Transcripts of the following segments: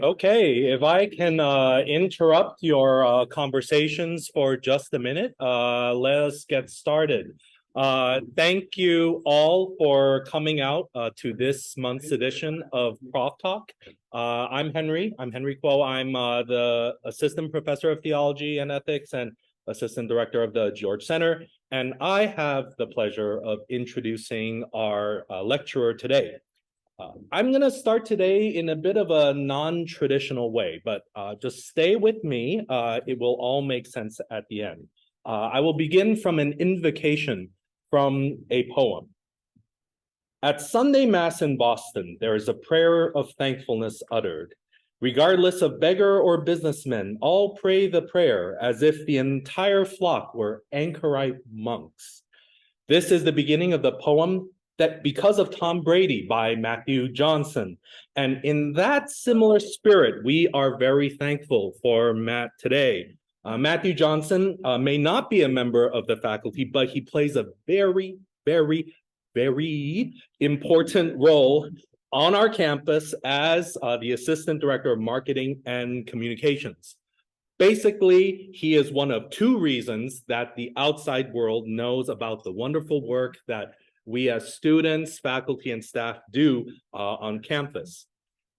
Okay, if I can interrupt your conversations for just a minute, let us get started. Thank you all for coming out to this month's edition of Prof Talk. I'm Henry Kuo. I'm the Assistant Professor of Theology and Ethics and Assistant Director of the George Center. And I have the pleasure of introducing our lecturer today. I'm going to start today in a bit of a non-traditional way, but just stay with me. It will all make sense at the end. I will begin from an invocation from a poem. At Sunday Mass in Boston, there is a prayer of thankfulness uttered. Regardless of beggar or businessman, all pray the prayer as if the entire flock were anchorite monks. This is the beginning of the poem That Because of Tom Brady by Matthew Johnson. And in that similar spirit, we are very thankful for Matt today. Matthew Johnson may not be a member of the faculty, but he plays a very, very, very important role on our campus as the Assistant Director of Marketing and Communications. Basically, he is one of two reasons that the outside world knows about the wonderful work that we as students, faculty, and staff do on campus.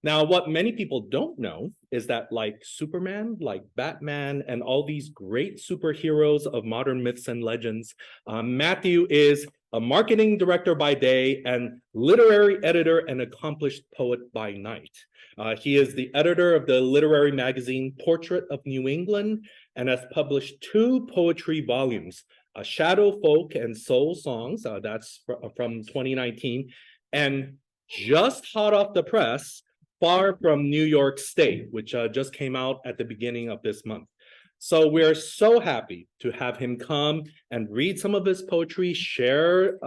Now, what many people don't know is that like Superman, like Batman, and all these great superheroes of modern myths and legends, Matthew is a marketing director by day and literary editor and accomplished poet by night. He is the editor of the literary magazine Portrait of New England and has published 2 poetry volumes, Shadow Folk and Soul Songs, that's from 2019, and just hot off the press, Far from New York State, which just came out at the beginning of this month. So we're so happy to have him come and read some of his poetry, share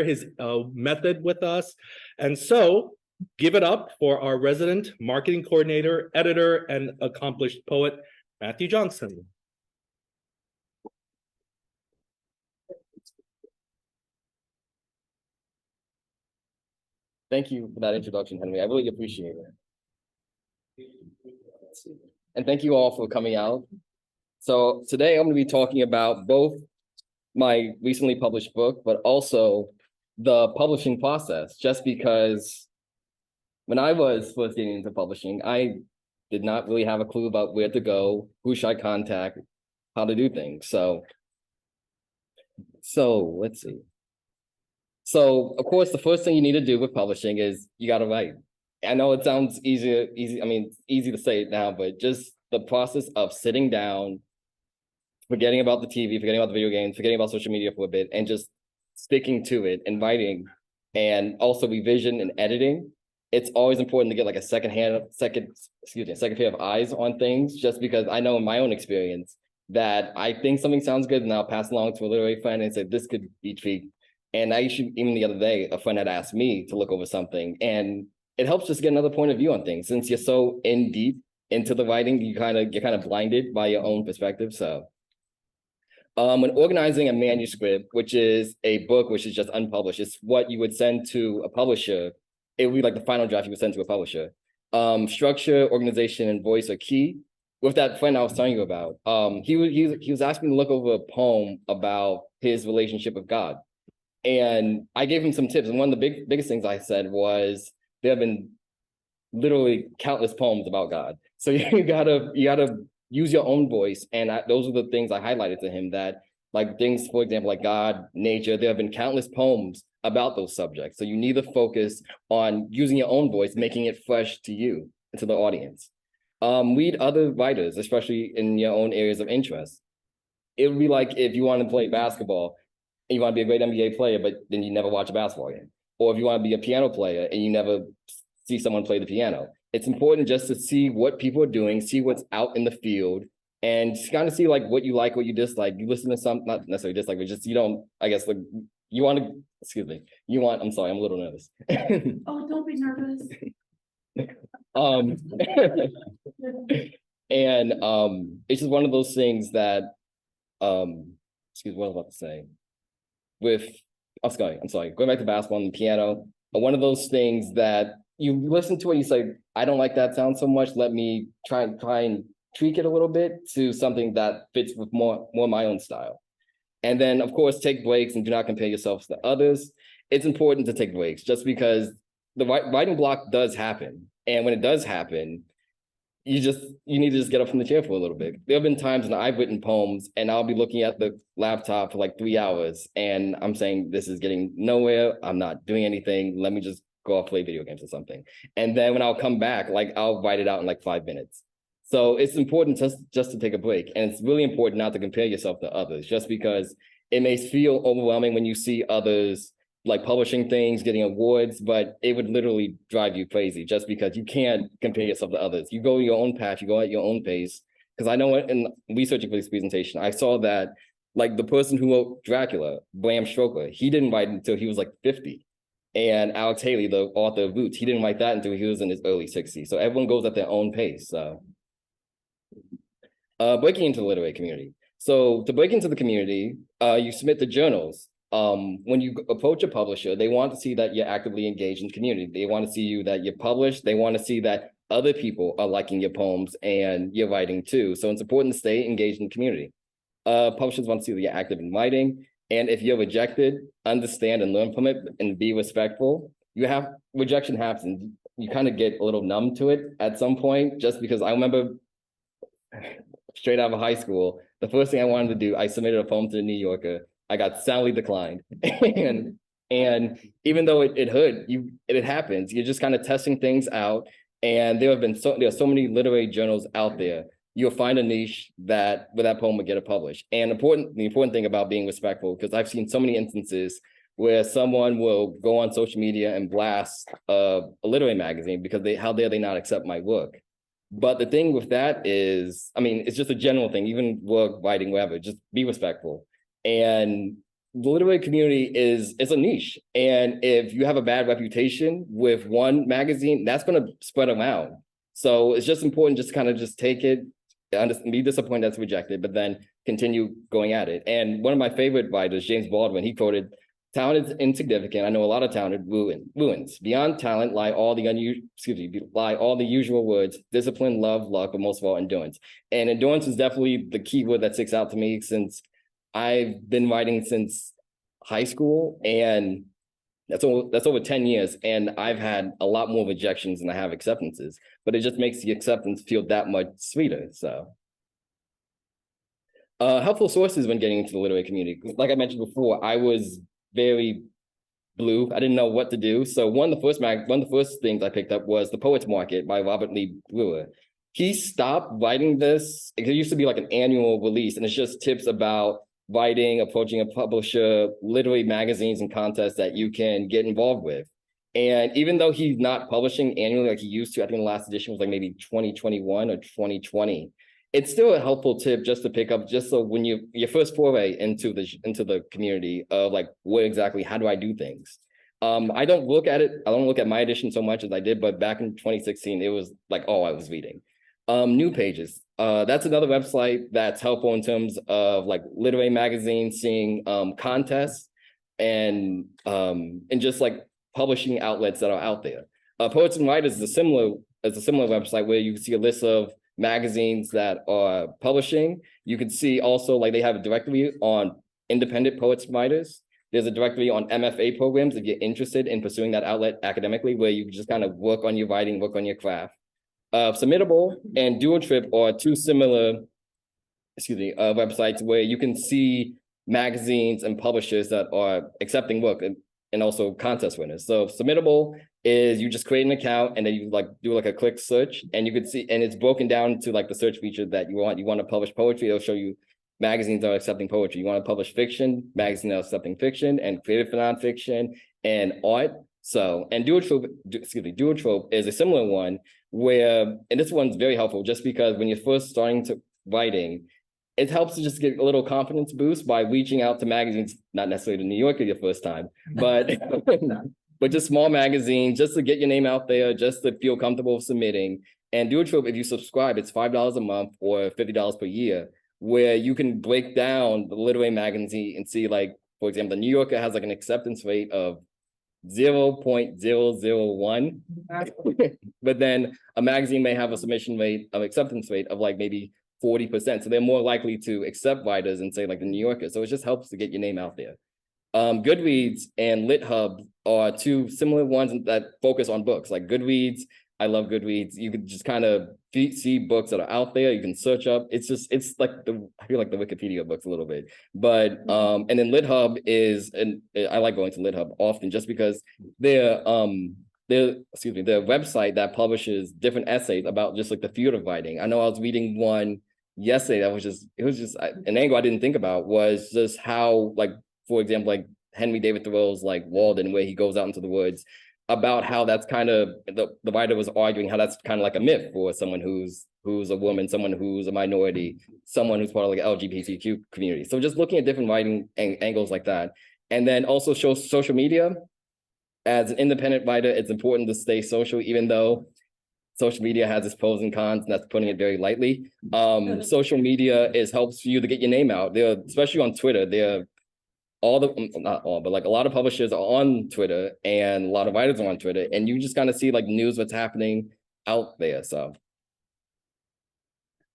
his method with us. And so give it up for our resident marketing coordinator, editor, and accomplished poet, Matthew Johnson. Thank you for that introduction, Henry. I really appreciate it. And thank you all for coming out. So today I'm going to be talking about both my recently published book, but also the publishing process, just because when I was first getting into publishing, I did not really have a clue about where to go, who should I contact, how to do things. So let's see. So, of course, the first thing you need to do with publishing is you got to write. I know it sounds easy. I mean, it's easy to say it now, but just the process of sitting down, forgetting about the TV, forgetting about the video games, forgetting about social media for a bit, and just sticking to it and writing, and also revision and editing. It's always important to get like a second pair of eyes on things, just because I know in my own experience that I think something sounds good and I'll pass along to a literary friend and say, this could be tweaked. And even the other day, a friend had asked me to look over something, and it helps just get another point of view on things. Since you're so in deep into the writing, you're kind of blinded by your own perspective. So when organizing a manuscript, which is a book which is just unpublished, it's what you would send to a publisher. It would be like the final draft you would send to a publisher. Structure, organization, and voice are key. With that friend I was telling you about, he was asking me to look over a poem about his relationship with God. And I gave him some tips. And one of the biggest things I said was there have been literally countless poems about God. So you gotta use your own voice. And those are the things I highlighted to him, that like things, for example, like God, nature, there have been countless poems about those subjects. So you need to focus on using your own voice, making it fresh to you and to the audience. Read other writers, especially in your own areas of interest. It would be like if you want to play basketball, and you want to be a great NBA player, but then you never watch a basketball game. Or if you want to be a piano player and you never see someone play the piano. It's important just to see what people are doing, see what's out in the field, and just kind of see like what you dislike. You listen to some, not necessarily dislike, but just you don't, I guess, like you want to, I'm sorry, I'm a little nervous. Oh, don't be nervous. And it's just one of those things that, what was I about to say? I'm sorry, going back to basketball and the piano, one of those things that you listen to it, you say, I don't like that sound so much. Let me try and tweak it a little bit to something that fits with more my own style. And then, of course, take breaks and do not compare yourselves to others. It's important to take breaks just because the writing block does happen. And when it does happen, you need to just get up from the chair for a little bit. There have been times when I've written poems and I'll be looking at the laptop for like 3 hours and I'm saying, this is getting nowhere. I'm not doing anything. Let me just go off, play video games or something. And then when I'll come back, like I'll write it out in like 5 minutes. So it's important just to take a break. And it's really important not to compare yourself to others, just because it may feel overwhelming when you see others like publishing things, getting awards, but it would literally drive you crazy just because you can't compare yourself to others. You go your own path, you go at your own pace. Because I know in researching for this presentation, I saw that like the person who wrote Dracula, Bram Stoker, he didn't write until he was like 50. And Alex Haley, the author of Roots, he didn't write that until he was in his early 60s. So everyone goes at their own pace. So breaking into the literary community. So to break into the community, you submit the journals. When you approach a publisher, they want to see that you're actively engaged in the community. They want to see you that you're published. They want to see that other people are liking your poems and your writing too. So it's important to stay engaged in the community. Publishers want to see that you're active in writing. And if you're rejected, understand and learn from it and be respectful. Rejection happens. You kind of get a little numb to it at some point, just because I remember straight out of high school, the first thing I wanted to do, I submitted a poem to the New Yorker. I got soundly declined. and even though it hurt, it happens. You're just kind of testing things out. And there are so many literary journals out there. You'll find a niche where that poem would get published. And the important thing about being respectful, because I've seen so many instances where someone will go on social media and blast a literary magazine because how dare they not accept my work. But the thing with that is, I mean, it's just a general thing, even work, writing, whatever, just be respectful. And the literary community is a niche. And if you have a bad reputation with one magazine, that's going to spread around. So it's just important just to kind of just take it, be disappointed that's rejected, but then continue going at it. And one of my favorite writers, James Baldwin, he quoted, "Talent is insignificant. I know a lot of talented ruins. Beyond talent lie all the usual words: discipline, love, luck, but most of all, endurance." And endurance is definitely the key word that sticks out to me since I've been writing since high school, and that's over 10 years. And I've had a lot more rejections than I have acceptances, but it just makes the acceptance feel that much sweeter. So helpful sources when getting into the literary community. Like I mentioned before, I was very blue. I didn't know what to do. So one of the first things I picked up was The Poets Market by Robert Lee Brewer. He stopped writing this. It used to be like an annual release, and it's just tips about writing, approaching a publisher, literary magazines and contests that you can get involved with. And even though he's not publishing annually like he used to, I think the last edition was like maybe 2021 or 2020. It's still a helpful tip just to pick up, just so when your first foray into the community of like, how do I do things? I don't look at my edition so much as I did, but back in 2016, it was like, I was reading. New Pages. That's another website that's helpful in terms of like literary magazines, seeing contests and just like publishing outlets that are out there. Poets and Writers is a similar website where you can see a list of magazines that are publishing. You can see also like they have a directory on independent poets and writers. There's a directory on MFA programs if you're interested in pursuing that outlet academically, where you can just kind of work on your writing, work on your craft. Submittable and Dual Trip are two similar websites where you can see magazines and publishers that are accepting work and also contest winners. So Submittable is you just create an account and then you like do like a quick search, and you can see, and it's broken down to like the search feature that you want. You want to publish poetry, it'll show you magazines that are accepting poetry. You want to publish fiction, magazines that are accepting fiction, and creative nonfiction and art. So, and Duotrope is a similar one where, and this one's very helpful just because when you're first starting to writing, it helps to just get a little confidence boost by reaching out to magazines, not necessarily the New Yorker your first time, but but just small magazines, just to get your name out there, just to feel comfortable submitting. And Duotrope, if you subscribe, it's $5 a month or $50 per year, where you can break down the literary magazine and see, like, for example, the New Yorker has like an acceptance rate of 0.001. But then a magazine may have a submission rate of acceptance rate of like maybe 40%. So they're more likely to accept writers and say like the New Yorker. So it just helps to get your name out there. Goodreads and LitHub are two similar ones that focus on books. Like Goodreads, I love Goodreads. You can just kind of see books that are out there. You can search up. It's like I feel like the Wikipedia books a little bit. But and then LitHub is, and I like going to LitHub often just because they're their website that publishes different essays about just like the field of writing. I know I was reading one yesterday that was just an angle I didn't think about was just how, like, for example, like Henry David Thoreau's like Walden, where he goes out into the woods, about how that's kind of the writer was arguing how that's kind of like a myth for someone who's a woman, someone who's a minority, someone who's part of like LGBTQ community. So just looking at different writing angles like that. And then also show social media. As an independent writer, it's important to stay social, even though social media has its pros and cons, and that's putting it very lightly. Social media helps you to get your name out there, especially on Twitter. Not all, but like a lot of publishers are on Twitter and a lot of writers are on Twitter, and you just kind of see like news, what's happening out there. So,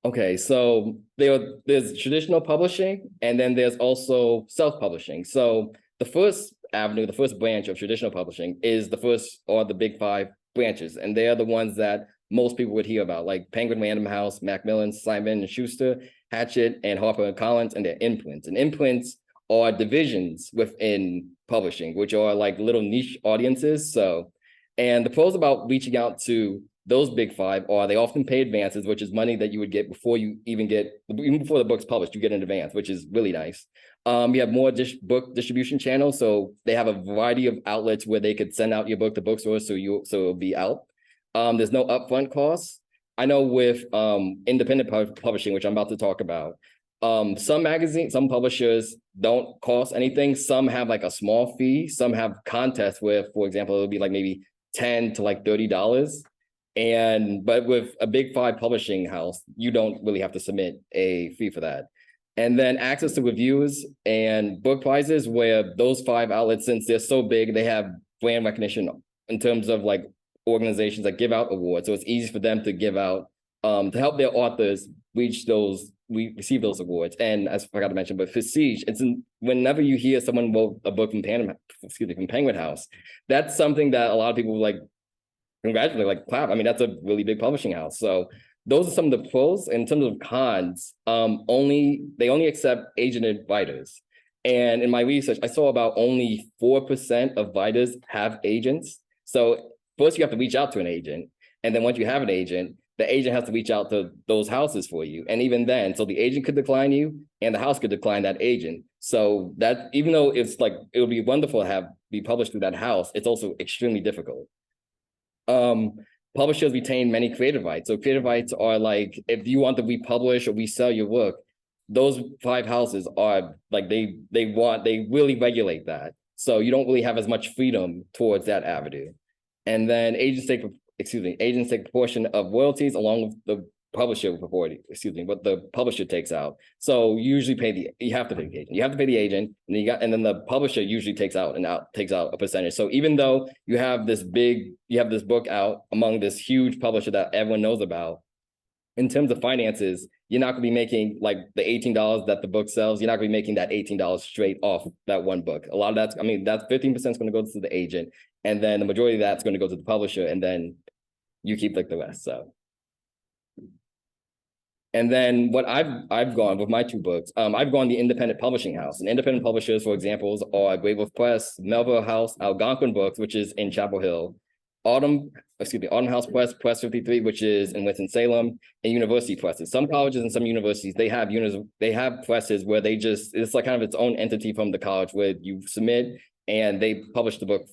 okay, so there's traditional publishing, and then there's also self-publishing. So the first avenue, the first branch of traditional publishing is the first or the big five branches, and they are the ones that most people would hear about, like Penguin Random House, Macmillan, Simon and Schuster, Hachette, and Harper and Collins, and their imprints. And imprints are divisions within publishing, which are like little niche audiences. So, and the pros about reaching out to those big five are they often pay advances, which is money that you would get before before the book's published, you get an advance, which is really nice. You have more book distribution channels, so they have a variety of outlets where they could send out your book to bookstores, so it'll be out. There's no upfront costs. I know with independent publishing, which I'm about to talk about, some magazines, some publishers don't cost anything. Some have like a small fee. Some have contests where, for example, it'll be like maybe $10 to like $30. But with a big five publishing house, you don't really have to submit a fee for that. And then access to reviews and book prizes, where those five outlets, since they're so big, they have brand recognition in terms of like organizations that give out awards. So it's easy for them to give out to help their authors receive those awards. And as I forgot to mention, but prestige, whenever you hear someone wrote a book from Penguin House, that's something that a lot of people like congratulate, like clap. I mean, that's a really big publishing house. So those are some of the pros. In terms of cons, they only accept agented writers. And in my research, I saw about only 4% of writers have agents. So first you have to reach out to an agent. And then once you have an agent, the agent has to reach out to those houses for you. And even then, so the agent could decline you and the house could decline that agent. So that, even though it's like, it would be wonderful to be published through that house, it's also extremely difficult. Publishers retain many creative rights. So creative rights are like, if you want to republish or resell your work, those five houses are like, they really regulate that. So you don't really have as much freedom towards that avenue. And then agents take a portion of royalties along with the publisher what the publisher takes out. So you usually you have to pay the agent. You have to pay the agent, and then the publisher usually takes out a percentage. So even though you have this book out among this huge publisher that everyone knows about, in terms of finances, you're not going to be making like the $18 that the book sells. You're not going to be making that $18 straight off that one book. A lot of that's 15% is going to go to the agent, and then the majority of that's going to go to the publisher, and then you keep like the rest. So, and then what I've gone with my two books, I've gone the independent publishing house. And independent publishers, for examples, are Great Wolf Press, Melville House, Algonquin Books, which is in Chapel Hill, Autumn House Press, Press 53, which is in Winston-Salem, and university presses. Some colleges and some universities, they have presses where it's like kind of its own entity from the college, where you submit and they publish the book.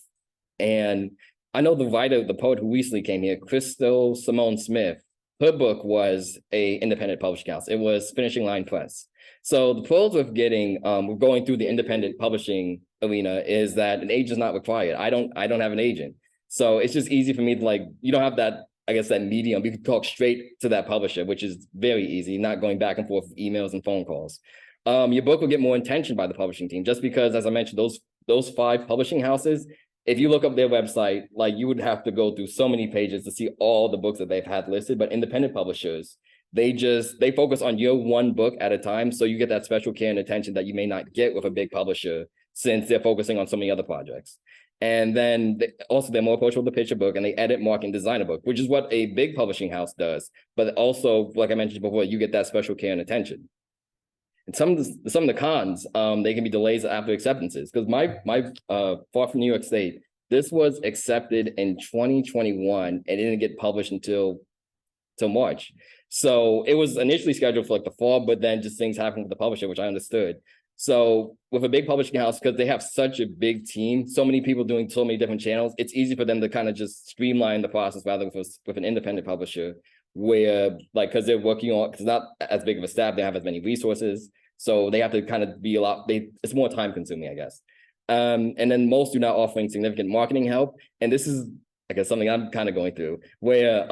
And I know the poet who recently came here, Crystal Simone Smith, her book was a independent publishing house. It was Finishing Line Press. So the pros with going through the independent publishing arena is that an agent is not required. I don't have an agent. So it's just easy for me to, like, you don't have that, I guess, that medium. You can talk straight to that publisher, which is very easy, not going back and forth with emails and phone calls. Your book will get more attention by the publishing team, just because, as I mentioned, those five publishing houses, if you look up their website, like you would have to go through so many pages to see all the books that they've had listed. But independent publishers, they focus on your one book at a time. So you get that special care and attention that you may not get with a big publisher since they're focusing on so many other projects. And then they're more approachable to pitch a book, and they edit, mark, and design a book, which is what a big publishing house does. But also, like I mentioned before, you get that special care and attention. And some of the cons, they can be delays after acceptances. Because my Far from New York State, this was accepted in 2021 and it didn't get published until March. So it was initially scheduled for like the fall, but then just things happened with the publisher, which I understood. So with a big publishing house, because they have such a big team, so many people doing so many different channels, it's easy for them to kind of just streamline the process rather with an independent publisher where like, because they're working on, because not as big of a staff, they have as many resources. So they have to kind of be it's more time consuming, I guess. And then most do not offering significant marketing help. And this is, I guess, something I'm kind of going through where,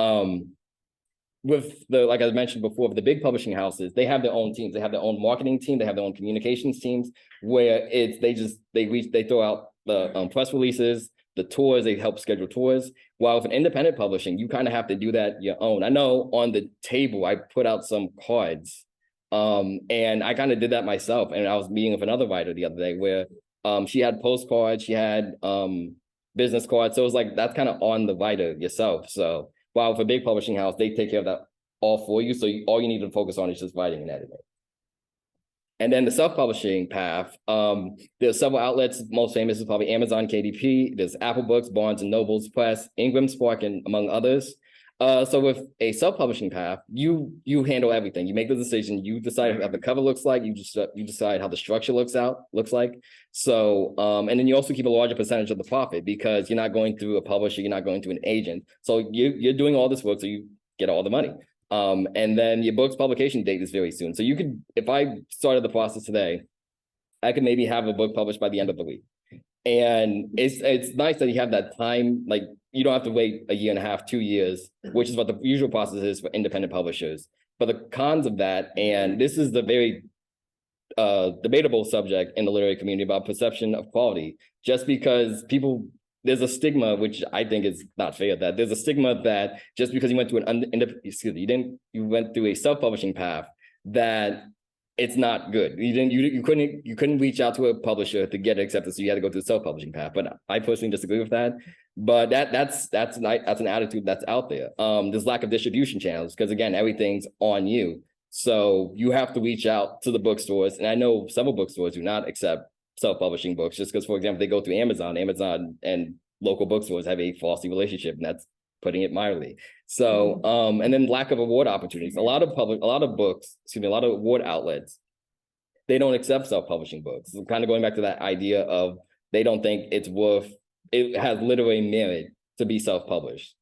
with like I mentioned before, with the big publishing houses, they have their own teams. They have their own marketing team. They have their own communications teams where they throw out the press releases, the tours, they help schedule tours. While with an independent publishing, you kind of have to do that your own. I know on the table, I put out some cards and I kind of did that myself. And I was meeting with another writer the other day where she had postcards, she had business cards. So it was like, that's kind of on the writer yourself. So while with a big publishing house, they take care of that all for you. So all you need to focus on is just writing and editing. And then the self-publishing path, there's several outlets. Most famous is probably Amazon KDP. There's Apple Books, Barnes and Noble's Press, Ingram Spark, and among others. So with a self-publishing path, you handle everything. You make the decision. You decide how the cover looks like. You decide how the structure looks like. So and then you also keep a larger percentage of the profit because you're not going through a publisher. You're not going through an agent. So you're doing all this work, so you get all the money. And then your book's publication date is very soon. So you could, if I started the process today, I could maybe have a book published by the end of the week. And it's nice that you have that time, like you don't have to wait a year and a half, 2 years, which is what the usual process is for independent publishers. But the cons of that, and this is the very debatable subject in the literary community about perception of quality, just because there's a stigma, which I think is not fair, that there's a stigma that just because you went through you went through a self-publishing path, that it's not good. You couldn't reach out to a publisher to get accepted, so you had to go through the self-publishing path. But I personally disagree with that. But that's an attitude that's out there. There's lack of distribution channels because again, everything's on you. So you have to reach out to the bookstores, and I know several bookstores do not accept self-publishing books just because, for example, they go through Amazon and local bookstores have a faulty relationship, and that's putting it mildly. So, and then lack of award opportunities. A lot of award outlets, they don't accept self-publishing books. So kind of going back to that idea of they don't think it has literary merit to be self-published.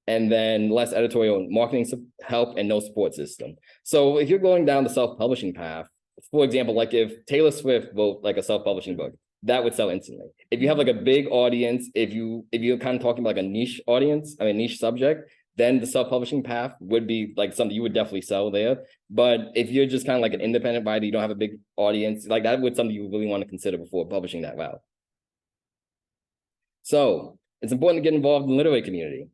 And then less editorial and marketing help and no support system. So if you're going down the self-publishing path, for example, like if Taylor Swift wrote like a self-publishing book, that would sell instantly. If you have like a big audience, if you're kind of talking about like a niche audience, niche subject, then the self-publishing path would be like something you would definitely sell there. But if you're just kind of like an independent writer, you don't have a big audience, like that would something you really want to consider before publishing that route. So it's important to get involved in the literary community.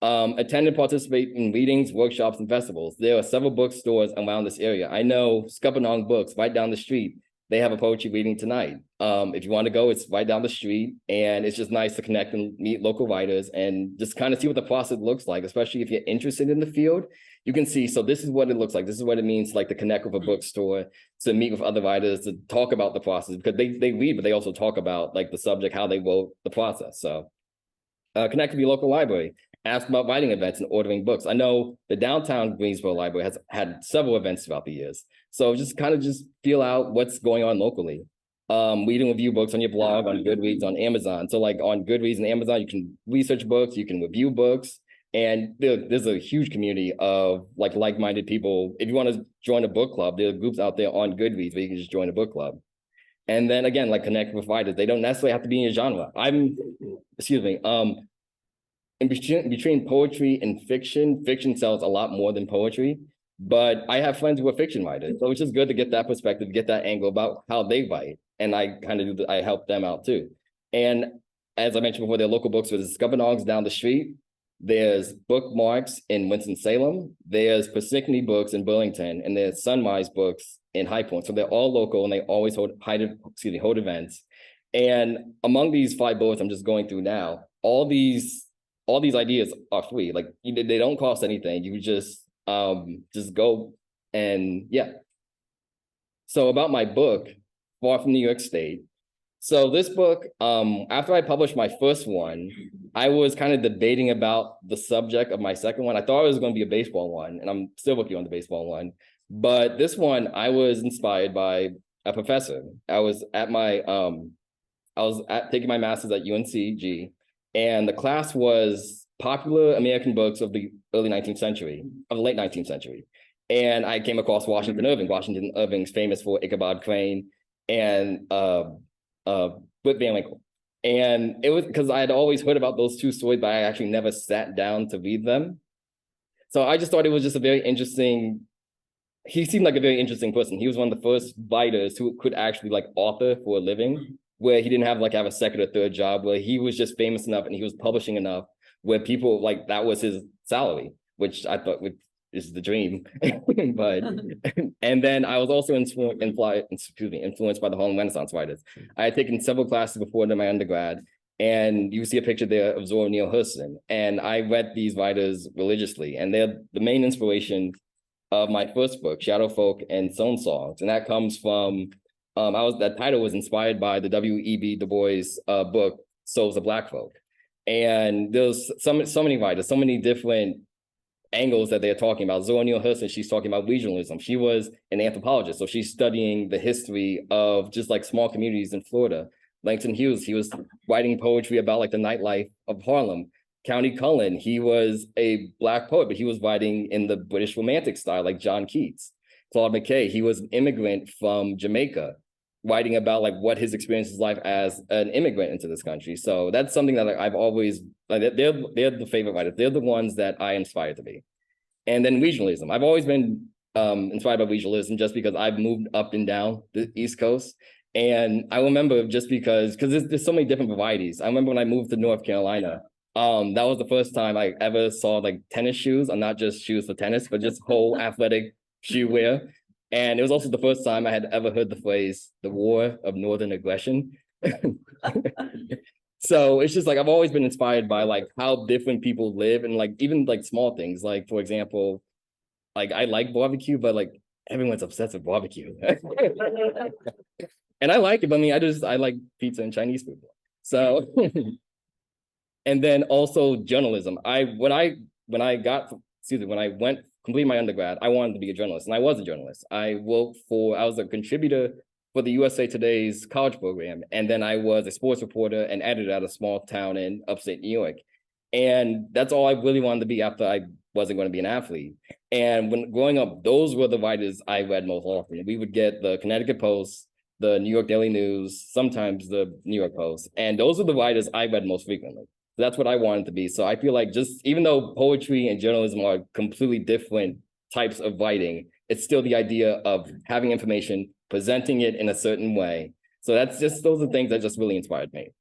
Attend and participate in readings, workshops, and festivals. There are several bookstores around this area. I know Scuppernong Books right down the street. They have a poetry reading tonight. If you want to go, it's right down the street, and it's just nice to connect and meet local writers and just kind of see what the process looks like, especially if you're interested in the field. You can see, so this is what it looks like. This is what it means like to connect with a bookstore, to meet with other writers, to talk about the process, because they read, but they also talk about like the subject, how they wrote the process. So connect with your local library. Ask about writing events and ordering books. I know the downtown Greensboro Library has had several events throughout the years. So just feel out what's going on locally. Read and review books on your blog, on Goodreads, on Amazon. So like on Goodreads and Amazon, you can research books, you can review books, and there's a huge community of like-minded people. If you want to join a book club, there are groups out there on Goodreads where you can just join a book club. And then again, like connect with writers. They don't necessarily have to be in your genre. Between poetry and fiction sells a lot more than poetry, but I have friends who are fiction writers. So it's just good to get that perspective, get that angle about how they write. And I help them out too. And as I mentioned before, there are local bookstores. There's Scuppernong's down the street. There's Bookmarks in Winston-Salem. There's Persickney Books in Burlington, and there's Sunrise Books in High Point. So they're all local, and they always hold events. And among these 5 bullets I'm just going through now, all these ideas are free. Like they don't cost anything. You just go and yeah. So about my book, Far from New York State. So this book, after I published my first one, I was kind of debating about the subject of my second one. I thought it was going to be a baseball one, and I'm still working on the baseball one. But this one, I was inspired by a professor. I was taking my master's at UNCG, and the class was popular American books of the late 19th century. And I came across Washington Irving. Washington Irving's famous for Ichabod Crane and Rip Van Winkle. And it was because I had always heard about those 2 stories, but I actually never sat down to read them. So I just thought it was just a very interesting. He seemed like a very interesting person. He was one of the first writers who could actually like author for a living, where he didn't have a second or third job, where he was just famous enough and he was publishing enough where people that was his salary, which I thought is the dream. But and then I was also influenced by the Harlem Renaissance writers. I had taken several classes before my undergrad, and you see a picture there of Zora Neale Hurston. And I read these writers religiously, and they're the main inspiration of my first book, Shadow Folk and Zone Songs. And that comes from that title was inspired by the W.E.B. Du Bois book, Souls of Black Folk. And there's so many writers, so many different angles that they're talking about. Zora Neale Hurston, she's talking about regionalism. She was an anthropologist, so she's studying the history of just small communities in Florida. Langston Hughes, he was writing poetry about the nightlife of Harlem. County Cullen, he was a Black poet, but he was writing in the British Romantic style, like John Keats. Claude McKay, he was an immigrant from Jamaica, writing about what his experience is like as an immigrant into this country. So that's something that I've always, they're the favorite writers. They're the ones that I inspire to be. And then regionalism. I've always been inspired by regionalism just because I've moved up and down the East Coast. And I remember just because there's so many different varieties. I remember when I moved to North Carolina, that was the first time I ever saw tennis shoes, and not just shoes for tennis, but just whole athletic shoe wear. And it was also the first time I had ever heard the phrase, the war of northern aggression. So it's just I've always been inspired by how different people live, and even small things. For example, I like barbecue, but everyone's obsessed with barbecue. And I like it, but I like pizza and Chinese food. So and then also journalism. When I went complete my undergrad, I wanted to be a journalist, and I was a journalist. I was a contributor for the USA Today's college program, and then I was a sports reporter and editor at a small town in upstate New York. And that's all I really wanted to be after I wasn't going to be an athlete. And when growing up, those were the writers I read most often. We would get the Connecticut Post, the New York Daily News, sometimes the New York Post, and those are the writers I read most frequently. That's what I wanted to be. So I feel just even though poetry and journalism are completely different types of writing, it's still the idea of having information, presenting it in a certain way. So those are things that just really inspired me.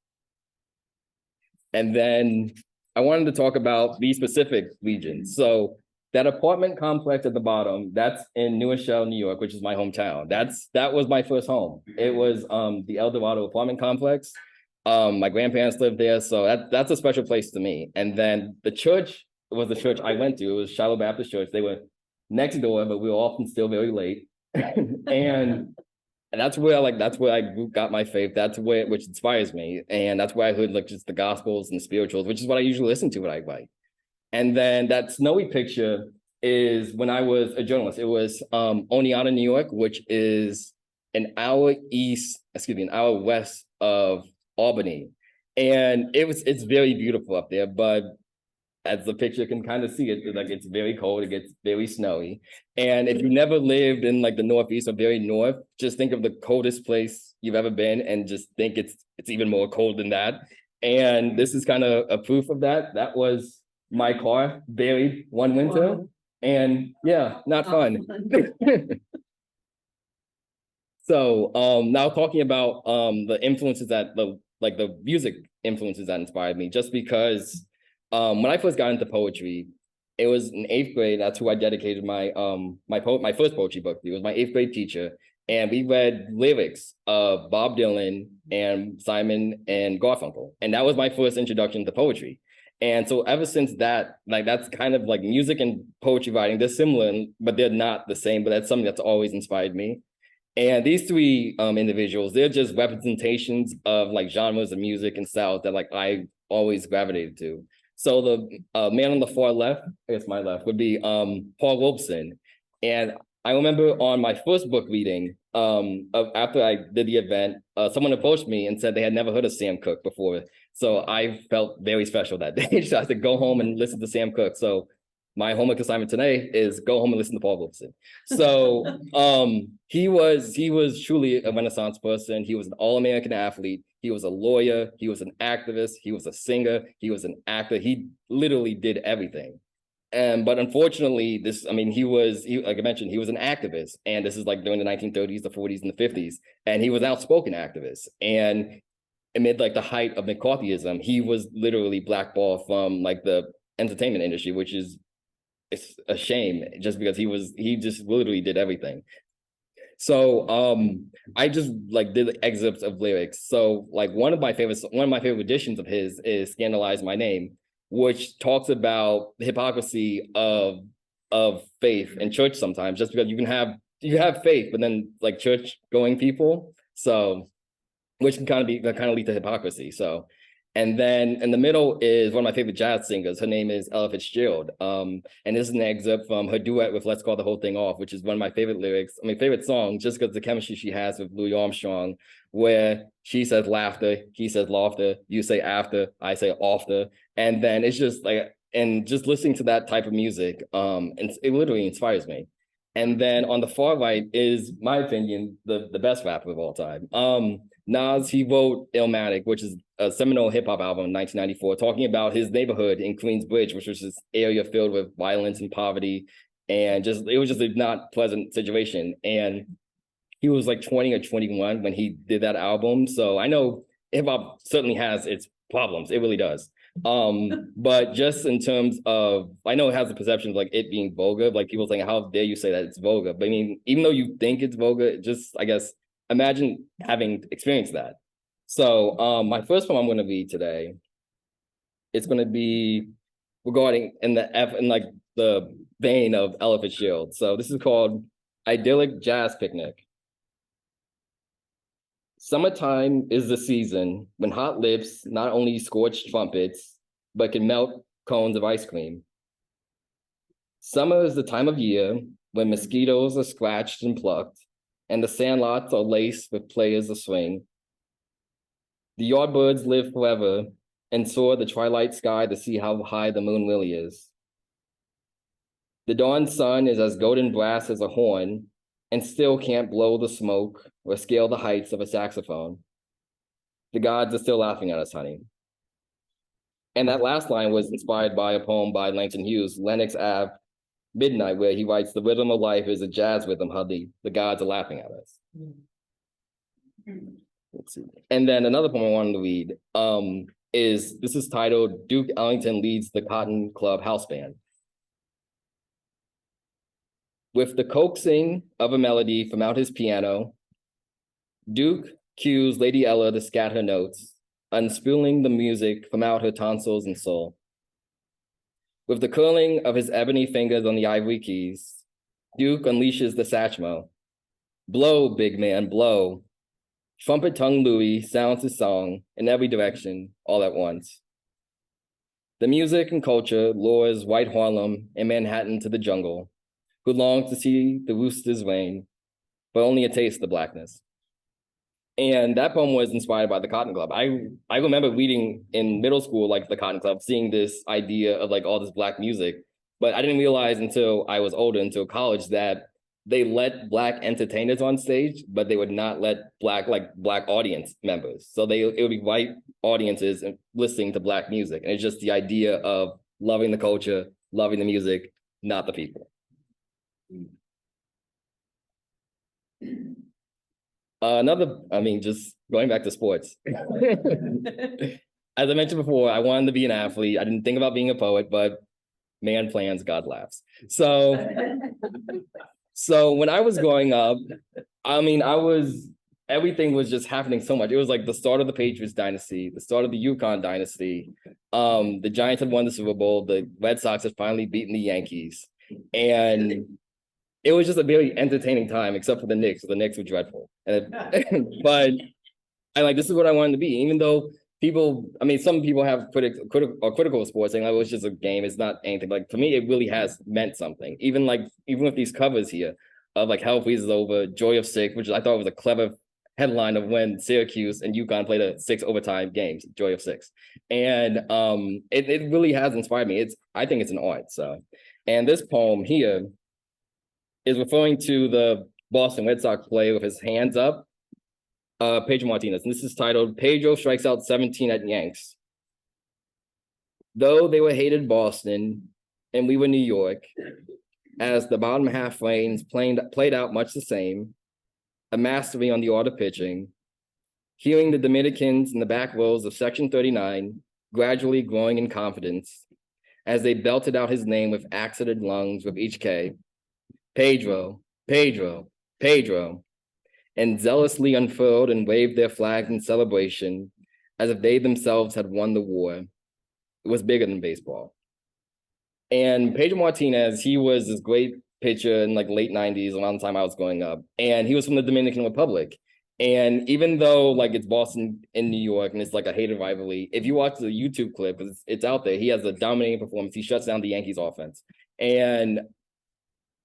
And then I wanted to talk about these specific regions. So that apartment complex at the bottom, that's in New Rochelle, New York, which is my hometown. That was my first home. It was the El Dorado apartment complex. My grandparents lived there, so that's a special place to me. And then the church was the church I went to. It was Shiloh Baptist Church. They were next door, but we were often still very late. and that's where I got my faith. That's which inspires me, and that's where I heard just the gospels and the spirituals, which is what I usually listen to when I write. And then that snowy picture is when I was a journalist. It was Oneonta, New York, which is an hour west of Albany. And it's very beautiful up there, but as the picture can kind of see, it's very cold, it gets very snowy. And if you never lived in the Northeast or very north, just think of the coldest place you've ever been and just think it's even more cold than that. And this is kind of a proof of that. That was my car buried one winter. Wow. And yeah, not fun. So now talking about the influences that the like the music influences that inspired me, just because when I first got into poetry, it was in 8th grade. That's who I dedicated my first poetry book to. It was my 8th grade teacher. And we read lyrics of Bob Dylan and Simon and Garfunkel. And that was my first introduction to poetry. And so ever since that, like that's kind of like music and poetry writing, they're similar, but they're not the same, but that's something that's always inspired me. And these three individuals, they're just representations of like genres of music and styles that like I always gravitated to. So the man on the far left, I guess my left, would be Paul Robeson. And I remember on my first book reading, after I did the event, someone approached me and said they had never heard of Sam Cooke before. So I felt very special that day. So I said, go home and listen to Sam Cooke. So my homework assignment today is go home and listen to Paul Robeson. So he was truly a Renaissance person. He was an all-American athlete. He was a lawyer. He was an activist. He was a singer. He was an actor. He literally did everything. But unfortunately, like I mentioned, he was an activist. And this is like during the 1930s, the 40s, and the 50s. And he was an outspoken activist. And amid like the height of McCarthyism, he was literally blackballed from like the entertainment industry, which is it's a shame just because he just literally did everything. So I just like did excerpts of lyrics. So like one of my favorite editions of his is Scandalize My Name, which talks about the hypocrisy of faith and church sometimes, just because you have faith, but then like church going people. So which can kind of lead to hypocrisy. So, and then in the middle is one of my favorite jazz singers. Her name is Ella Fitzgerald. And this is an excerpt from her duet with Let's Call the Whole Thing Off, which is one of my favorite favorite songs, just because the chemistry she has with Louis Armstrong, where she says laughter, he says laughter, you say after, I say after. And then it's just like, and just listening to that type of music, and it literally inspires me. And then on the far right is, my opinion, the best rapper of all time. Nas, he wrote Illmatic, which is a seminal hip hop album in 1994, talking about his neighborhood in Queensbridge, which was this area filled with violence and poverty. And it was just a not pleasant situation. And he was like 20 or 21 when he did that album. So I know hip hop certainly has its problems. It really does. But just in terms of, I know it has the perception of like it being vulgar, like people saying, how dare you say that it's vulgar? But I mean, even though you think it's vulgar, just, I guess, imagine having experienced that. So my first poem I'm going to read today, it's going to be regarding in like the vein of Ella Fitzgerald. So this is called Idyllic Jazz Picnic. Summertime is the season when hot lips not only scorch trumpets, but can melt cones of ice cream. Summer is the time of year when mosquitoes are scratched and plucked, and the sandlots are laced with players of swing. The yardbirds live forever and soar the twilight sky to see how high the moon really is. The dawn sun is as golden brass as a horn and still can't blow the smoke or scale the heights of a saxophone. The gods are still laughing at us, honey. And that last line was inspired by a poem by Langston Hughes, Lenox Ave, Midnight, where he writes, the rhythm of life is a jazz rhythm, honey. The gods are laughing at us. Let's see. And then another poem I wanted to read this is titled Duke Ellington Leads the Cotton Club House Band. With the coaxing of a melody from out his piano, Duke cues Lady Ella to scat her notes, unspooling the music from out her tonsils and soul. With the curling of his ebony fingers on the ivory keys, Duke unleashes the Satchmo. Blow, big man, blow. Trumpet-tongued Louis sounds his song in every direction, all at once. The music and culture lures white Harlem and Manhattan to the jungle, who longs to see the roosters reign, but only a taste of blackness. And that poem was inspired by the Cotton Club. I remember reading in middle school, like the Cotton Club, seeing this idea of like all this Black music, but I didn't realize until I was older, until college, that they let Black entertainers on stage, but they would not let Black audience members. So it would be white audiences and listening to Black music. And it's just the idea of loving the culture, loving the music, not the people. Just going back to sports. As I mentioned before, I wanted to be an athlete. I didn't think about being a poet, but man plans, God laughs. So when I was growing up, everything was just happening so much. It was like the start of the Patriots dynasty, the start of the UConn dynasty. The Giants had won the Super Bowl. The Red Sox had finally beaten the Yankees. And it was just a very entertaining time, except for the Knicks. The Knicks were dreadful. But this is what I wanted to be, even though some people have critical of sports, saying like, it's just a game, it's not anything. Like, for me, it really has meant something. Even with these covers here of like Hell Freezes Over, Joy of Six, which I thought was a clever headline of when Syracuse and UConn played a 6 overtime games, Joy of Six. And it really has inspired me. I think it's an art. So, and this poem here is referring to the Boston Red Sox player with his hands up, Pedro Martinez, and this is titled Pedro Strikes Out 17 at Yanks. Though they were hated Boston and we were New York, as the bottom half lanes played out much the same, a mastery on the art of pitching, hearing the Dominicans in the back rows of Section 39 gradually growing in confidence as they belted out his name with accented lungs with each K. Pedro, Pedro, Pedro, and zealously unfurled and waved their flags in celebration as if they themselves had won the war. It was bigger than baseball. And Pedro Martinez, he was this great pitcher in late 90s, around the time I was growing up. And he was from the Dominican Republic. And even though it's Boston in New York and it's like a hated rivalry, if you watch the YouTube clip, because it's out there, he has a dominating performance. He shuts down the Yankees offense. And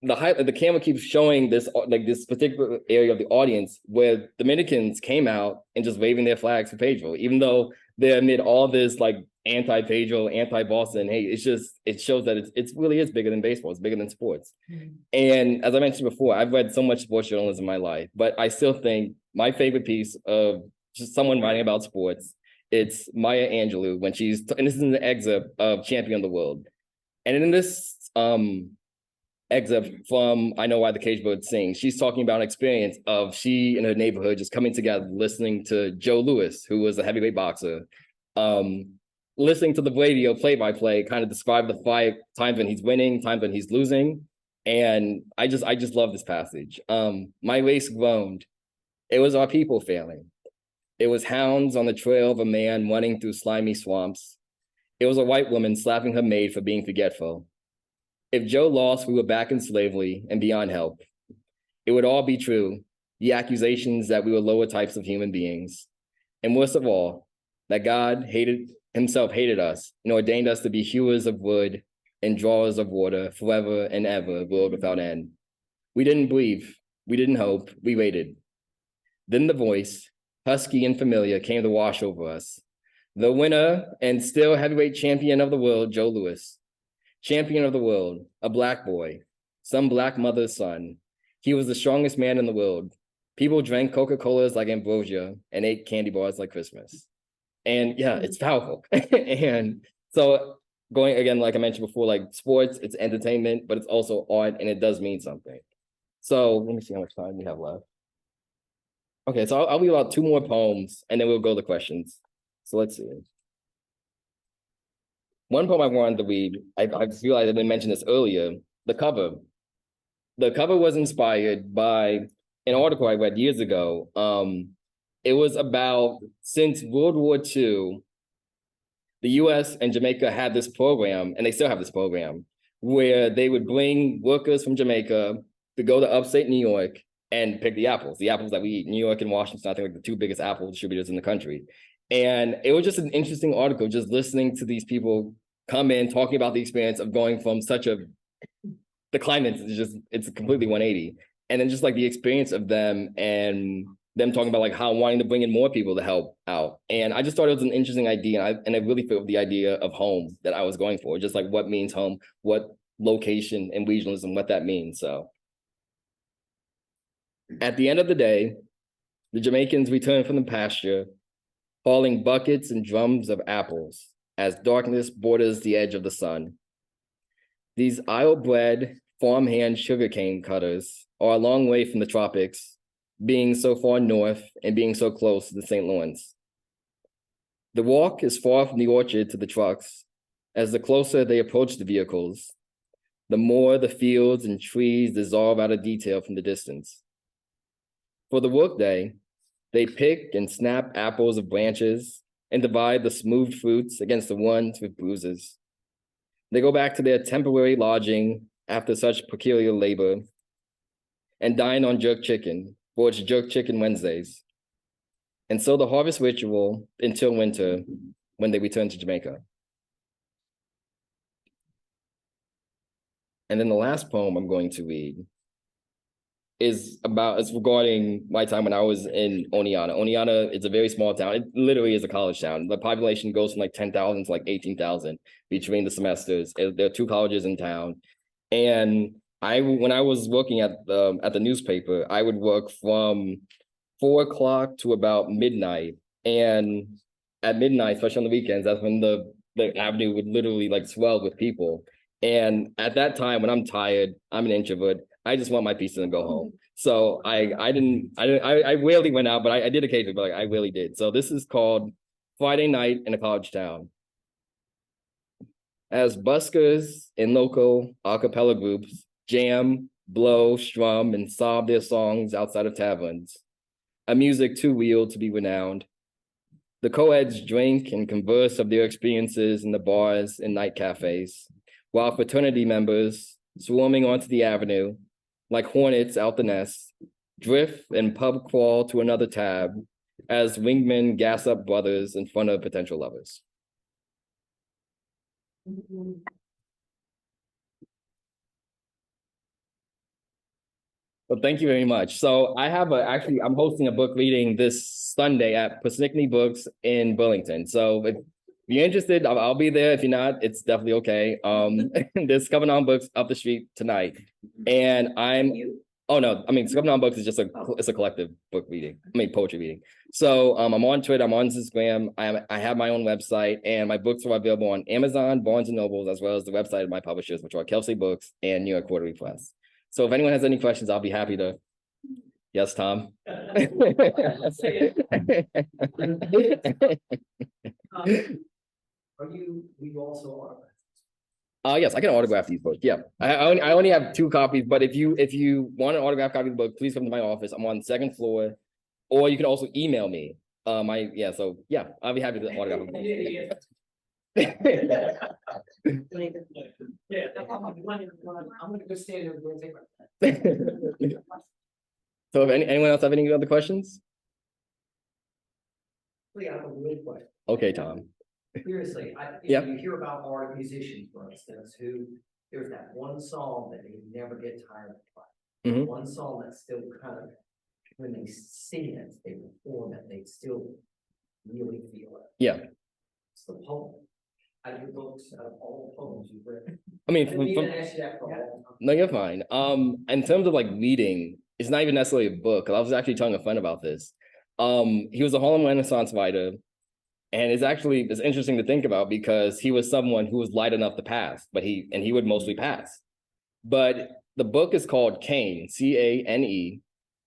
the camera keeps showing this this particular area of the audience where Dominicans came out and just waving their flags for Pedro, even though they're amid all this anti-Pedro, anti-Boston. Hey, it shows that it really is bigger than baseball. It's bigger than sports. Mm-hmm. And as I mentioned before, I've read so much sports journalism in my life, but I still think my favorite piece of just someone writing about sports, it's Maya Angelou when and this is an excerpt of Champion of the World. And in this excerpt from I Know Why the Caged Bird Sings, she's talking about an experience of she and her neighborhood just coming together, listening to Joe Louis, who was a heavyweight boxer, listening to the radio play-by-play, kind of describe the 5 times when he's winning, times when he's losing. And I just love this passage. My race groaned. It was our people failing. It was hounds on the trail of a man running through slimy swamps. It was a white woman slapping her maid for being forgetful. If Joe lost, we were back in slavery and beyond help. It would all be true, the accusations that we were lower types of human beings. And worst of all, that God himself hated us and ordained us to be hewers of wood and drawers of water forever and ever, world without end. We didn't breathe, we didn't hope, we waited. Then the voice, husky and familiar, came to wash over us. The winner and still heavyweight champion of the world, Joe Louis. Champion of the world, a black boy, some black mother's son. He was the strongest man in the world. People drank Coca-Colas like ambrosia and ate candy bars like Christmas. And yeah, it's powerful. And so going again, like I mentioned before, sports, it's entertainment, but it's also art and it does mean something. So let me see how much time we have left. Okay, so I'll read about 2 more poems and then we'll go to questions. So let's see. One poem I wanted to read, I realized I didn't mention this earlier, the cover. The cover was inspired by an article I read years ago. It was about, since World War II, the US and Jamaica had this program, and they still have this program, where they would bring workers from Jamaica to go to upstate New York and pick the apples that we eat. New York and Washington, I think, the 2 biggest apple distributors in the country. And it was just an interesting article, just listening to these people come in, talking about the experience of going from the climate is it's completely 180. And then just the experience of them and them talking about how wanting to bring in more people to help out. And I just thought it was an interesting idea. And I really fit with the idea of home that I was going for, just what means home, what location and regionalism, what that means. So at the end of the day, the Jamaicans returned from the pasture, hauling buckets and drums of apples as darkness borders the edge of the sun. These Isle-bred farmhand sugarcane cutters are a long way from the tropics, being so far north and being so close to the St. Lawrence. The walk is far from the orchard to the trucks, as the closer they approach the vehicles, the more the fields and trees dissolve out of detail from the distance. For the workday, they pick and snap apples of branches and divide the smooth fruits against the ones with bruises. They go back to their temporary lodging after such peculiar labor and dine on jerk chicken, for it's Jerk Chicken Wednesdays. And so the harvest ritual until winter, when they return to Jamaica. And then the last poem I'm going to read is regarding my time when I was in Oneonta. Oneonta, it's a very small town. It literally is a college town. The population goes from like 10,000 to like 18,000 between the semesters. There are 2 colleges in town. And when I was working at the newspaper, I would work from 4 o'clock to about midnight. And at midnight, especially on the weekends, that's when the avenue would literally like swell with people. And at that time, when I'm tired, I'm an introvert. I just want my pizza and go home. So I rarely went out, but I did occasionally, but like, I really did. So this is called Friday Night in a College Town. As buskers and local a cappella groups jam, blow, strum, and sob their songs outside of taverns, a music too real to be renowned, the co-eds drink and converse of their experiences in the bars and night cafes, while fraternity members, swarming onto the avenue, like hornets out the nest, drift and pub crawl to another tab as wingmen gas up brothers in front of potential lovers. Well, thank you very much. So I have I'm hosting a book reading this Sunday at Persnickney Books in Burlington. So if you're interested, I'll be there. If you're not, it's definitely okay. There's Coming On Books up the street tonight. And Coming On Books is just it's a collective book reading. Poetry reading. So I'm on Twitter, I'm on Instagram. I have my own website, and my books are available on Amazon, Barnes and Nobles, as well as the website of my publishers, which are Kelsey Books and New York Quarterly Press. So if anyone has any questions, I'll be happy to. Yes, Tom. Are you also autograph? Yes, I can autograph these books. Yeah, I only have 2 copies, but if you want an autographed copy of the book, please come to my office. I'm on the 2nd floor, or you can also email me. I'll be happy to autograph them. Yeah, I'm gonna go stand there. So if anyone else have any other questions? Yeah, I have a real question. Okay, Tom. Seriously, Yeah. you hear about art musicians, for instance, who there's that one song that they never get tired of playing. Mhm. One song that's still kind of, when they sing it, they perform it, they still really feel it. Yeah. It's the poem. Out of your books, out of all the poems you've written. I mean, I didn't even ask you that for a long time. no, you're fine. In terms of like reading, it's not even necessarily a book. 'Cause I was actually telling a friend about this. He was a Harlem Renaissance writer, and it's interesting to think about because he was someone who was light enough to pass, but he would mostly pass. But the book is called Cane, Cane,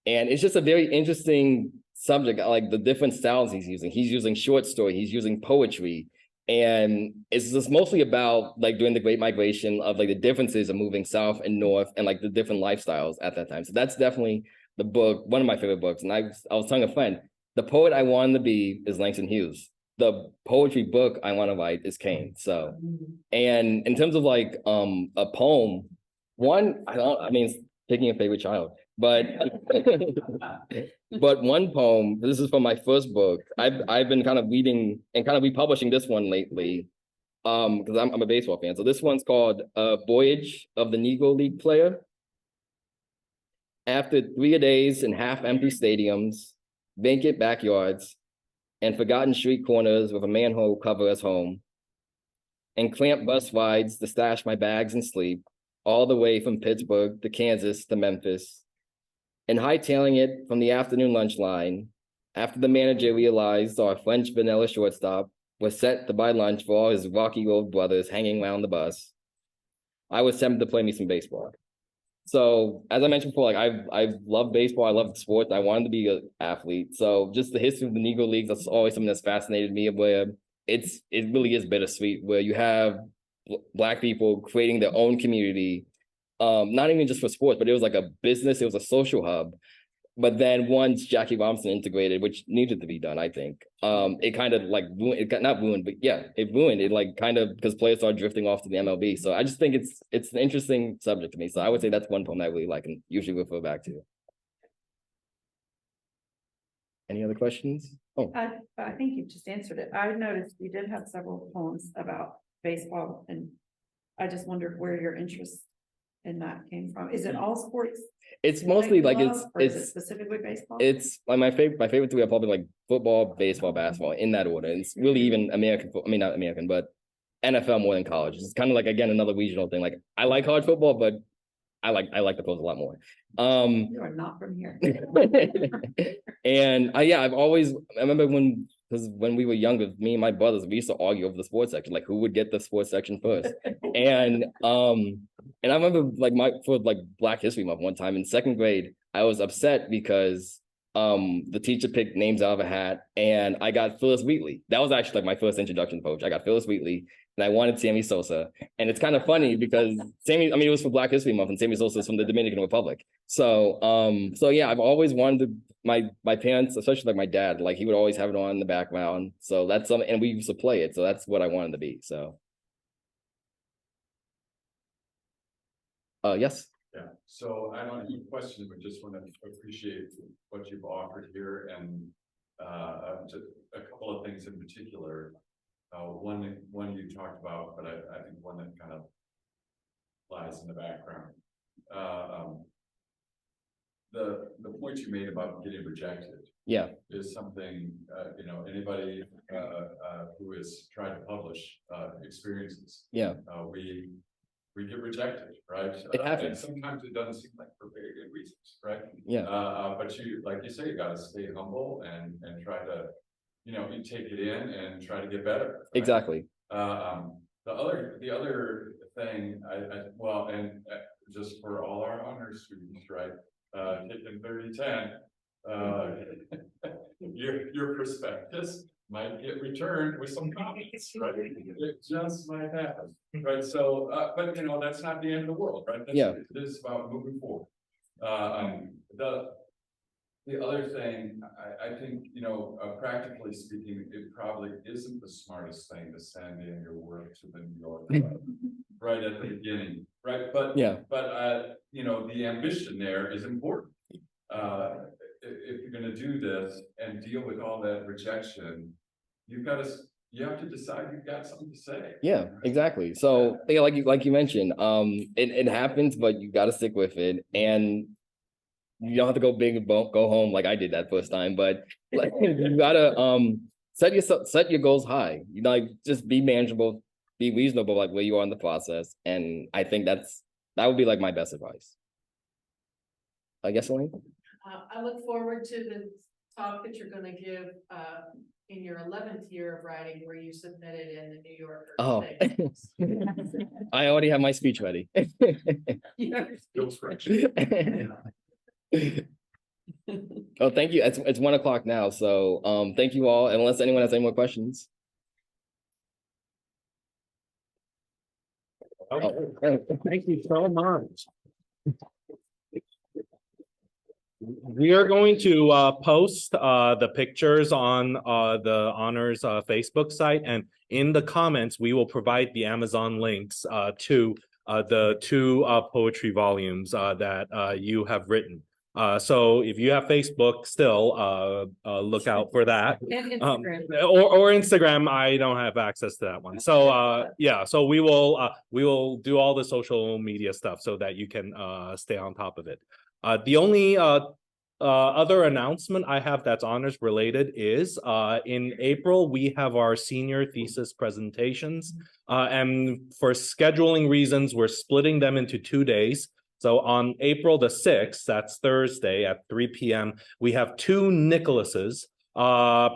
and it's just a very interesting subject, like the different styles he's using. He's using short story, he's using poetry. And it's just mostly about like during the Great Migration of like the differences of moving south and north and like the different lifestyles at that time. So that's definitely the book, one of my favorite books. And I was telling a friend, the poet I wanted to be is Langston Hughes. The poetry book I want to write is Cane. So, and in terms of like a poem, picking a favorite child, but but one poem, this is from my first book. I've been kind of reading and kind of republishing this one lately, because I'm a baseball fan. So this one's called Voyage of the Negro League Player. After 3 days in half-empty stadiums, vacant backyards, and forgotten street corners with a manhole cover as home, and clamped bus rides to stash my bags and sleep, all the way from Pittsburgh to Kansas to Memphis, and hightailing it from the afternoon lunch line, after the manager realized our French vanilla shortstop was set to buy lunch for all his rocky old brothers hanging around the bus, I was tempted to play me some baseball. So as I mentioned before, like I love baseball, I love sports, I wanted to be an athlete. So just the history of the Negro Leagues, that's always something that's fascinated me, where it really is bittersweet, where you have Black people creating their own community, not even just for sports, but it was like a business, it was a social hub. But then once Jackie Robinson integrated, which needed to be done, I think, it kind of like ruined, it got not ruined, but yeah, it ruined it, like kind of because players started drifting off to the MLB. So I just think it's an interesting subject to me. So I would say that's one poem I really like and usually refer back to. Any other questions? Oh, I think you just answered it. I noticed you did have several poems about baseball, and I just wondered where your interest in that came from. Is it all sports? it's mostly like Or is it it's specifically baseball? it's like my favorite three are probably like football, baseball, basketball in that order. It's really even American, I mean not American, but NFL more than college. It's kind of like again another regional thing. Like I like college football, but I like the pros a lot more. You are not from here. And yeah, I remember because when we were younger, me and my brothers, we used to argue over the sports section, like who would get the sports section first. And I remember like for Black History Month one time in second grade, I was upset because the teacher picked names out of a hat and I got Phyllis Wheatley. That was actually like my first introduction to poetry. I got Phyllis Wheatley and I wanted Sammy Sosa. And it's kind of funny because it was for Black History Month and Sammy Sosa is from the Dominican Republic. So yeah, I've always wanted to, my parents, especially like my dad, like he would always have it on in the background. So that's something, and we used to play it. So that's what I wanted to be. So yes. Yeah, so I don't have any questions, but just want to appreciate what you've offered here and just a couple of things in particular. One you talked about, but I think one that kind of lies in the background. The point you made about getting rejected. Yeah. Is something anybody who has tried to publish experiences. Yeah. We get rejected, right? It happens. And sometimes it doesn't seem like for very good reasons, right? Yeah. But like you say, you got to stay humble and try to, you take it in and try to get better. Right? Exactly. The other thing, just for all our honors students, right? Taking 30-10, your prospectus might get returned with some comments, right? It just might happen, right? So, but that's not the end of the world, right? This is about moving forward. The other thing, I think, practically speaking, it probably isn't the smartest thing to send in your work to the New York right at the beginning, right? But the ambition there is important. If you're going to do this and deal with all that rejection, you have to decide you've got something to say. Yeah, exactly. So yeah, like you mentioned, it happens, but you got to stick with it, and you don't have to go big and go home like I did that first time. But like you gotta set your goals high. Just be manageable, be reasonable, like where you are in the process, and I think that would be like my best advice. I guess, Elaine? I look forward to the talk that you're going to give in your 11th year of writing, where you submitted in the New Yorker. Oh, I already have my speech ready. Oh, thank you. It's 1 o'clock now, so thank you all. And unless anyone has any more questions. Thank you so much. We are going to post the pictures on the honors Facebook site, and in the comments we will provide the Amazon links to the 2 poetry volumes that you have written. So if you have Facebook still, look out for that. And Instagram. Or Instagram. I don't have access to that one. So yeah, so we will do all the social media stuff so that you can stay on top of it. The only other announcement I have that's honors related is in April we have our senior thesis presentations, and for scheduling reasons we're splitting them into 2 days. So on April the 6th, that's Thursday at 3 p.m., we have 2 Nicholases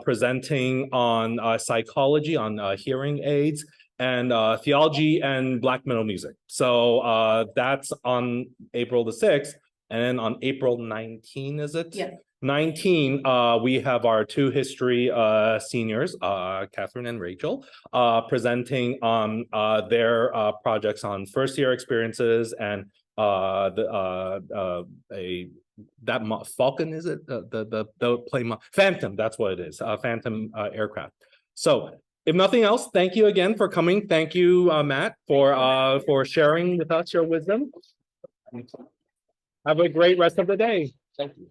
presenting on psychology, on hearing aids, and theology and black metal music. So that's on April the 6th. And then on April 19, is it? Yeah. 19, we have our two history seniors, Catherine and Rachel, presenting on their projects on first year experiences and Falcon, is it? The plane Phantom, that's what it is, Phantom aircraft. So if nothing else, thank you again for coming. Thank you, Matt, for sharing with us your wisdom. Have a great rest of the day. Thank you.